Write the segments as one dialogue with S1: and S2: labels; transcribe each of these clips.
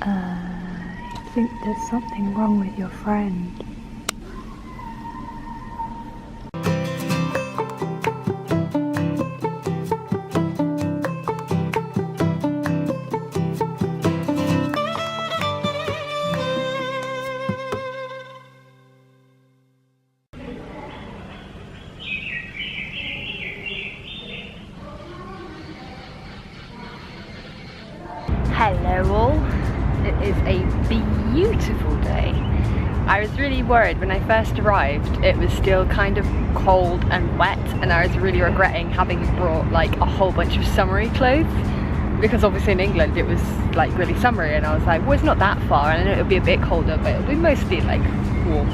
S1: I think there's something wrong with your friend.
S2: Hello all, it is a beautiful day. I was really worried when I first arrived. It was still kind of cold and wet, and I was really regretting having brought like a whole bunch of summery clothes, because obviously in England it was like really summery, and I was like, well, it's not that far and I know it'll be a bit colder, but it'll be mostly like warm.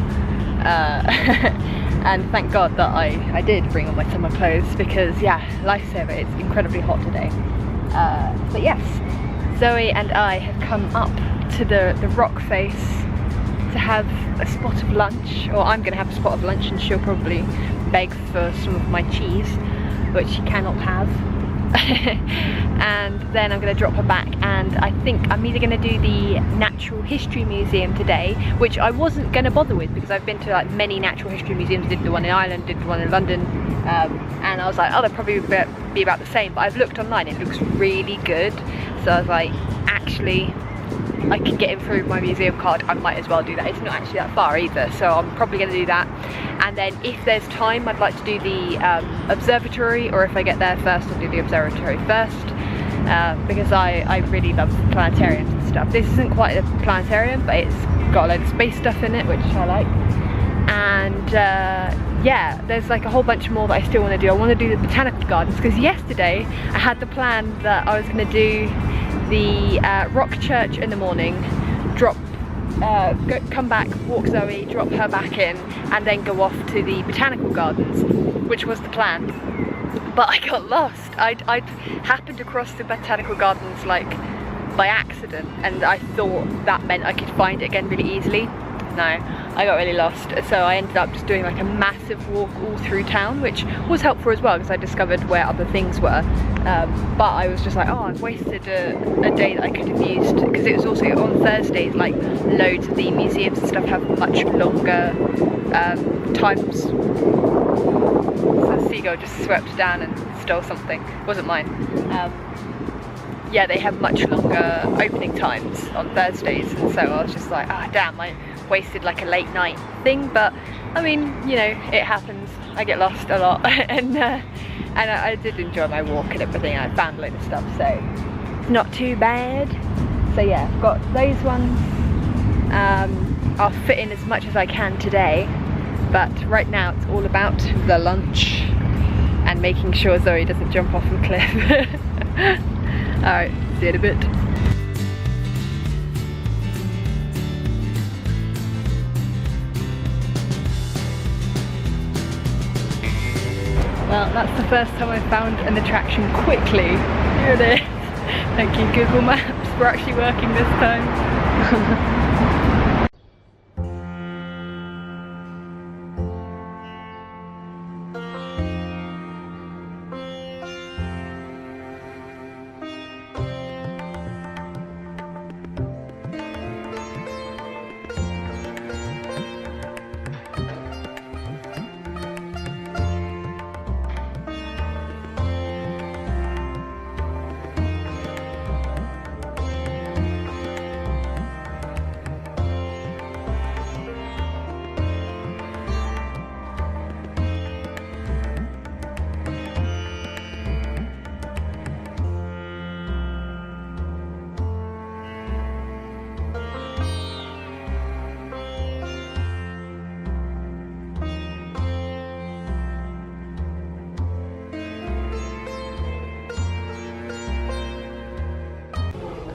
S2: And thank God that I did bring all my summer clothes, because yeah, lifesaver, it's incredibly hot today. But yes, Zoe and I have come up to the rock face to have a spot of lunch, or I'm going to have a spot of lunch, and she'll probably beg for some of my cheese, which she cannot have. And then I'm going to drop her back, and I think I'm either going to do the Natural History Museum today, which I wasn't going to bother with because I've been to like many natural history museums. Did the one in Ireland, did the one in London, and I was like, oh, they'll probably be about the same, but I've looked online, it looks really good, so I was like, actually I can get in through my museum card, I might as well do that. It's not actually that far either, so I'm probably going to do that. And then if there's time, I'd like to do the observatory, or if I get there first, I'll do the observatory first, because I really love planetariums and stuff. This isn't quite a planetarium, but it's got a load of space stuff in it, which I like. And yeah, there's like a whole bunch more that I still want to do. I want to do the botanical gardens, because yesterday I had the plan that I was going to do the rock church in the morning, come back, walk Zoe, drop her back in, and then go off to the botanical gardens, which was the plan. But I got lost. I'd happened across the botanical gardens like by accident, and I thought that meant I could find it again really easily. No, I got really lost, so I ended up just doing like a massive walk all through town, which was helpful as well because I discovered where other things were. But I was just like, oh, I've wasted a day that I could have used, because it was also on Thursdays, like loads of the museums and stuff have much longer times. So the seagull just swept down and stole something. It wasn't mine. Yeah, they have much longer opening times on Thursdays, and so I was just like, ah, damn, I wasted like a late night thing. But I mean, you know, it happens. I get lost a lot, and I did enjoy my walk and everything. I found a load of stuff, so not too bad. So yeah, I've got those ones. I'll fit in as much as I can today, but right now it's all about the lunch and making sure Zoe doesn't jump off a cliff. Alright, see you in a bit. Well, that's the first time I've found an attraction quickly. Here it is. Thank you, Google Maps, for actually working this time.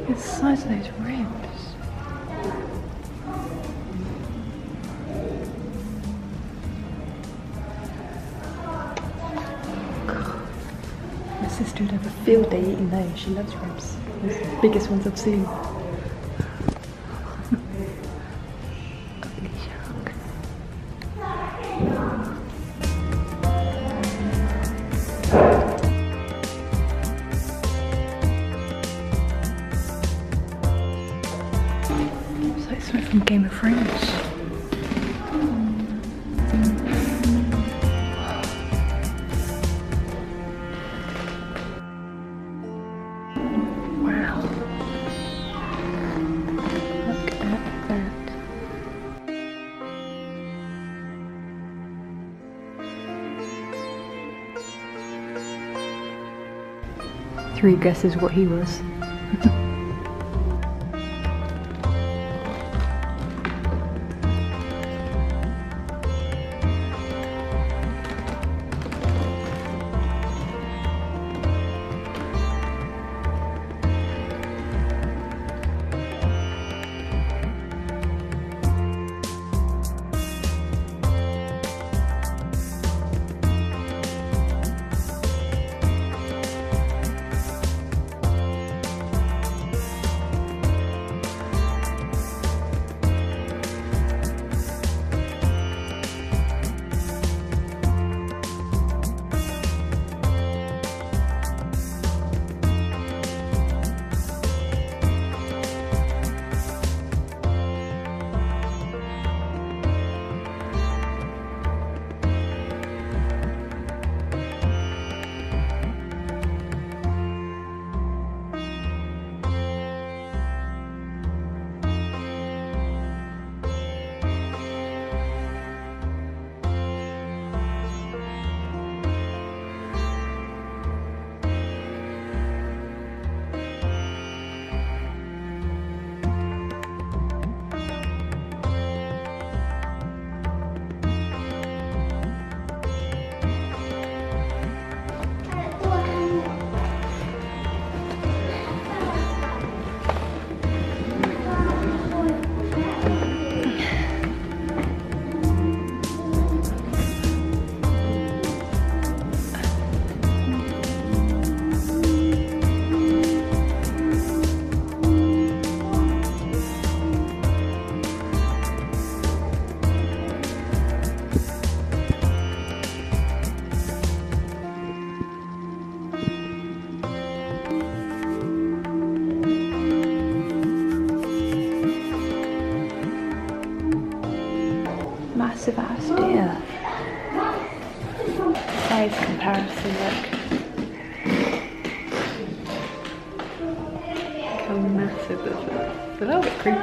S1: The size of those ribs. My sister would have a field day eating those. She loves ribs. Those are the biggest ones I've seen. Ugly shark. It's like something from Game of Thrones. Wow. Look at that. 3 guesses what he was. Massive ass deer. Size comparison, look. How massive this is. It's a little bit creepy.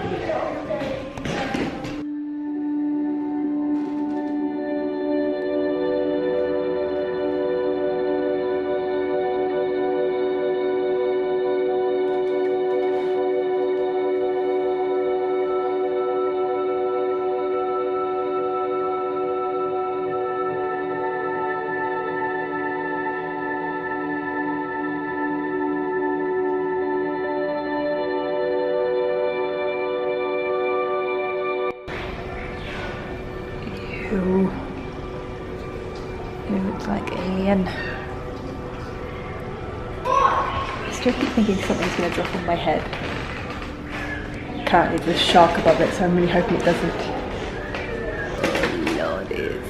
S1: Ew. It looks like alien. I still keep thinking something's gonna drop on my head. Currently there's a shark above it, so I'm really hoping it doesn't. No, it is.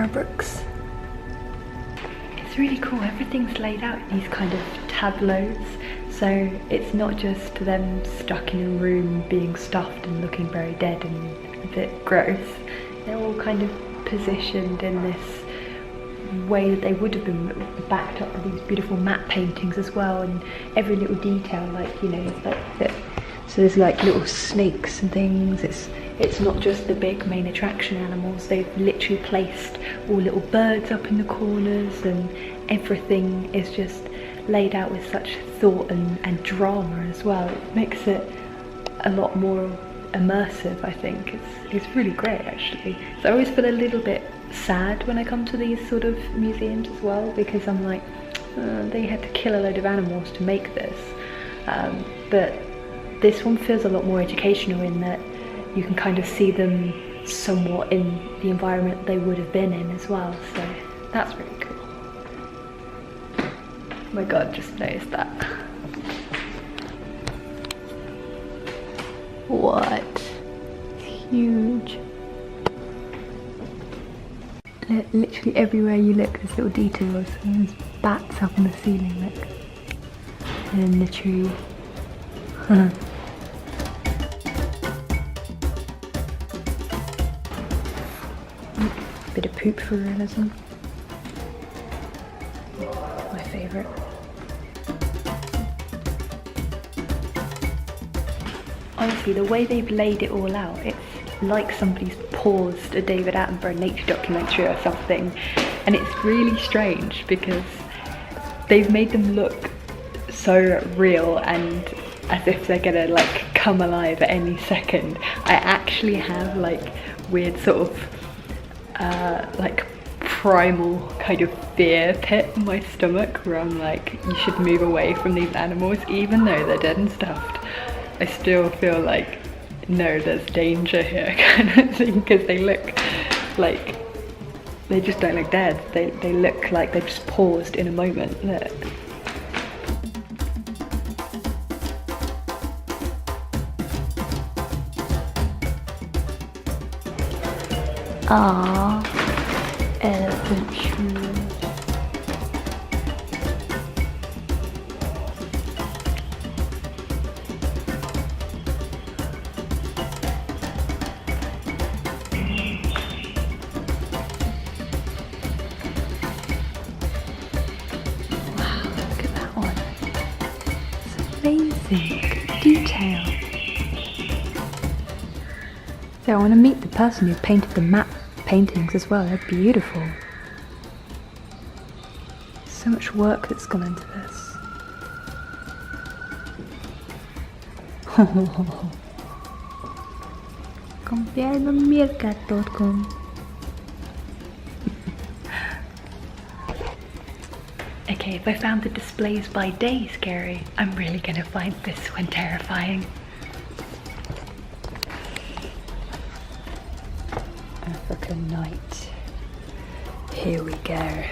S1: fabrics.
S2: It's really cool, everything's laid out in these kind of tableaus, so it's not just them stuck in a room being stuffed and looking very dead and a bit gross. They're all kind of positioned in this way that they would have been, backed up with these beautiful matte paintings as well, and every little detail, like, you know, like that. So there's like little snakes and things. It's not just the big main attraction animals. They've literally placed all little birds up in the corners, and everything is just laid out with such thought and drama as well. It makes it a lot more immersive, I think. It's really great, actually. So I always feel a little bit sad when I come to these sort of museums as well, because I'm like, they had to kill a load of animals to make this. But this one feels a lot more educational in that you can kind of see them somewhat in the environment they would have been in as well, so that's really cool. Oh my god, just noticed that. What? It's huge. Literally everywhere you look, there's little details. And there's bats up in the ceiling, look. And in the tree. Bit of poop for realism. My favourite. Honestly, the way they've laid it all out, it's like somebody's paused a David Attenborough nature documentary or something, and it's really strange because they've made them look so real and as if they're gonna like come alive at any second. I actually have like weird sort of like primal kind of fear pit in my stomach where I'm like, you should move away from these animals even though they're dead and stuffed. I still feel like, no, there's danger here kind of thing, because they look like, they just don't look dead. They look like they've just paused in a moment. Look. Ah, elephant shoes. Amazing detail. So I want to meet the person who painted the matte paintings as well. They're beautiful. So much work that's gone into this. Compiernomircat.com. Okay, if I found the displays by day scary, I'm really gonna find this one terrifying. African night. Here we go.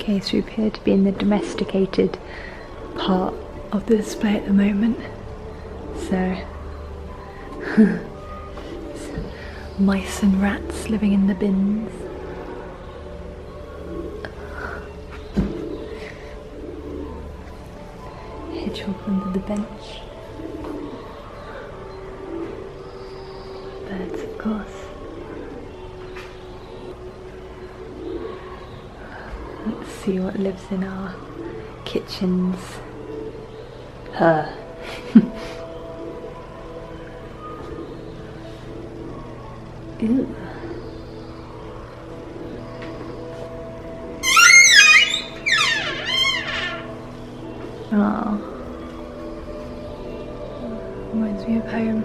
S1: Okay, so we appear to be in the domesticated part of the display at the moment. So, mice and rats living in the bins. Hedgehog under the bench. Birds, of course. Let's see what lives in our kitchens. Her. Ew. Oh. Reminds me of home.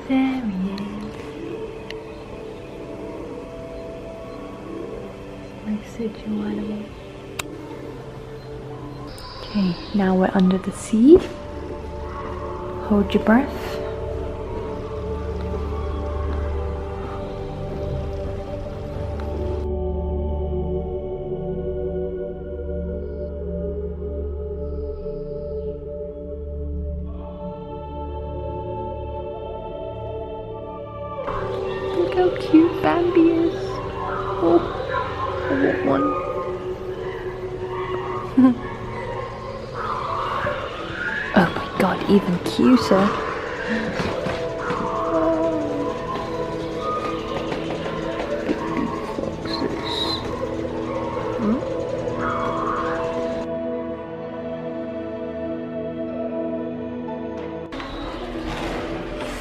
S1: There he is. Nice social animal. Okay, now we're under the sea. Hold your breath. Look how cute Bambi is. Oh, I want one. Oh my god, even cuter.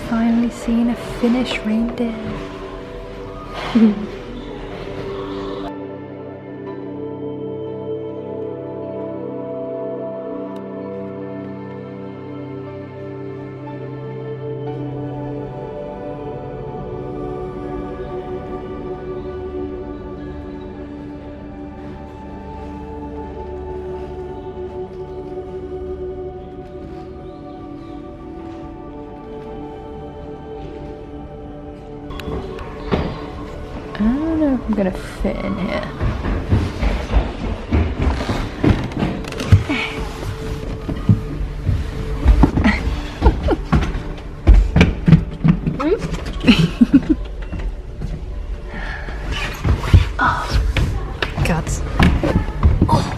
S1: Finally seen a Finnish reindeer. I don't know if I'm gonna fit in here. Oh, God. Oh.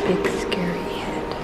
S1: Big scary head.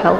S1: Help.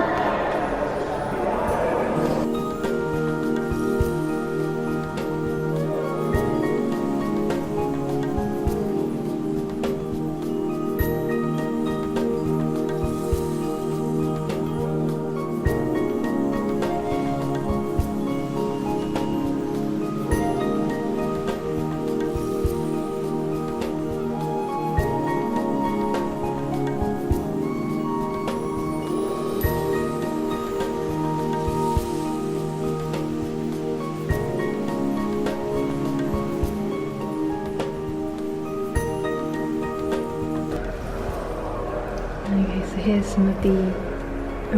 S1: Okay, so here's some of the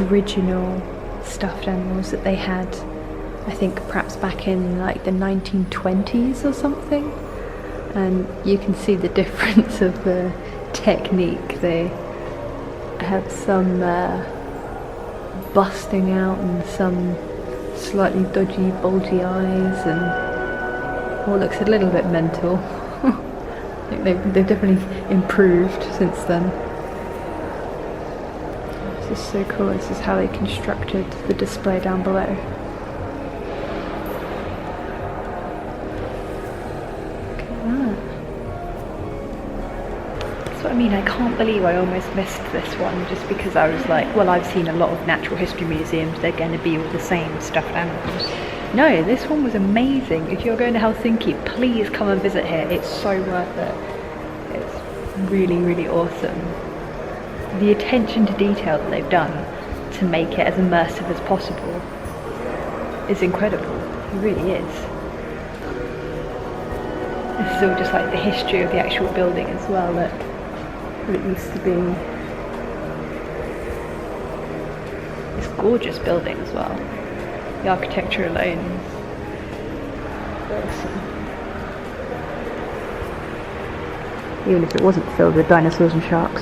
S1: original stuffed animals that they had, I think perhaps back in like the 1920s or something. And you can see the difference of the technique. They have some busting out and some slightly dodgy, bulgy eyes, and all looks a little bit mental. I think they've definitely improved since then. This is so cool. This is how they constructed the display down below. Look at that.
S2: That's what I mean, I can't believe I almost missed this one just because I was like, well, I've seen a lot of natural history museums, they're going to be all the same stuffed animals. No, this one was amazing. If you're going to Helsinki, please come and visit here. It's so worth it. It's really, really awesome. The attention to detail that they've done to make it as immersive as possible is incredible. It really is. This is all just like the history of the actual building as well. Look, what it used to be. This gorgeous building as well. The architecture alone is awesome. Even if it wasn't filled with dinosaurs and sharks.